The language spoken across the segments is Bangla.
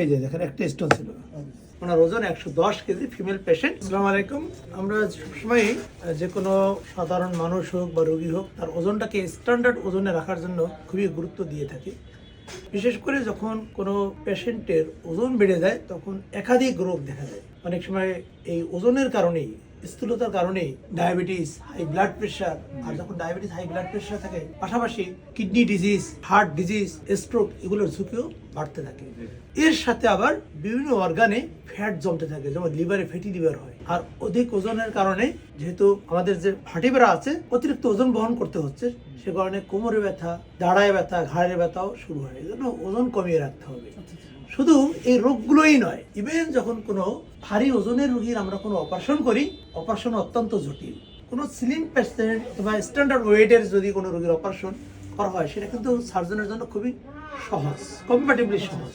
এই যে দেখেন একটা স্টোন ছিল। ওনার ওজন 110 কেজি, ফিমেল পেশেন্ট। আসসালামু আলাইকুম। আমরা সবসময় যে কোনো সাধারণ মানুষ হোক বা রোগী হোক তার ওজনটাকে স্ট্যান্ডার্ড ওজনে রাখার জন্য খুবই গুরুত্ব দিয়ে থাকি। বিশেষ করে যখন কোনো পেশেন্টের ওজন বেড়ে যায় তখন একাধিক রোগ দেখা যায়। অনেক সময় এই ওজনের কারণেই, স্থূলতার কারণেই ডায়াবেটিস, হাই ব্লাড প্রেশার, আর যখন ডায়াবেটিস হাই ব্লাড প্রেশার থাকে পাশাপাশি kidney disease, heart disease, stroke এগুলোর ঝুঁকিও বাড়তে থাকে। এর সাথে আবার বিভিন্ন অর্গানে ফ্যাট জমতে থাকে, যেমন লিভারে ফ্যাটি লিভার হয়। আর অধিক ওজনের কারণে যেহেতু আমাদের যে ভার্টিব্রা আছে অতিরিক্ত ওজন বহন করতে হচ্ছে, সে কারণে কোমরে ব্যথা, দাঁড়ায় ব্যথা, ঘাড়ে ব্যথাও শুরু হয়। এই জন্য ওজন কমিয়ে রাখতে হবে। শুধু এই রোগগুলোই নয়, ইভেন যখন কোনো ভারী ওজনের রোগীর আমরা কোনো অপারেশন করি, অপারেশন অত্যন্ত জটিল। কোনো স্লিম পেশেন্ট বা স্ট্যান্ডার্ড ওয়েটের যদি কোনো রোগীর অপারেশন করা হয় সেটা কিন্তু সার্জনের জন্য খুবই সহজ, কম্প্যারেটিভলি সহজ।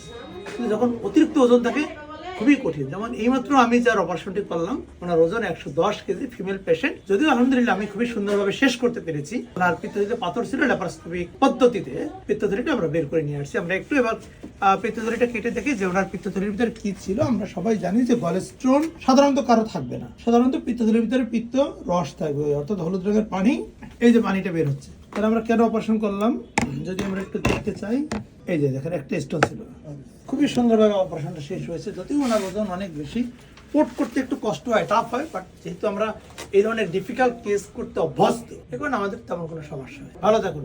কিন্তু যখন অতিরিক্ত ওজন থাকে খুবই কঠিন। যেমন এইমাত্র আমি যার অপারেশনটি করলাম, ওনার ওজন 110 কেজি, ফিমেল পেশেন্ট। যদিও আলহামদুলিল্লাহ আমি খুবই সুন্দরভাবে শেষ করতে পেরেছি। ওনার পিত্তথলিতে পাথর ছিল, ল্যাপারোস্কোপিক পদ্ধতিতে পিত্তথলিটা আমরা বের করে নিয়ে আসছি। আমরা একটু এবার পিত্তথলিটা কেটে দেখি যে ওনার পিত্তথলির ভিতরে কি ছিল। আমরা সবাই জানি যে গলস্টোন সাধারণত কারো থাকবে না, সাধারণত পিত্তথলির ভিতরে পিত্ত রস থাকবে, অর্থাৎ হলুদ রঙের পানি। এই যে পানিটা বের হচ্ছে, তাহলে আমরা কেন অপারেশন করলাম যদি আমরা একটু দেখতে চাই। এই যে দেখেন একটা স্টোন ছিল। খুবই সুন্দরভাবে অপারেশনটা শেষ হয়েছে। যদিও ওনার ওজন অনেক বেশি, পোর্ট করতে একটু কষ্ট হয়, টাফ হয়, বাট যেহেতু আমরা এই ধরনের ডিফিকাল্ট কেস করতে অভ্যস্ত, এখন আমাদের তেমন কোনো সমস্যা হয়। ভালো থাকুন।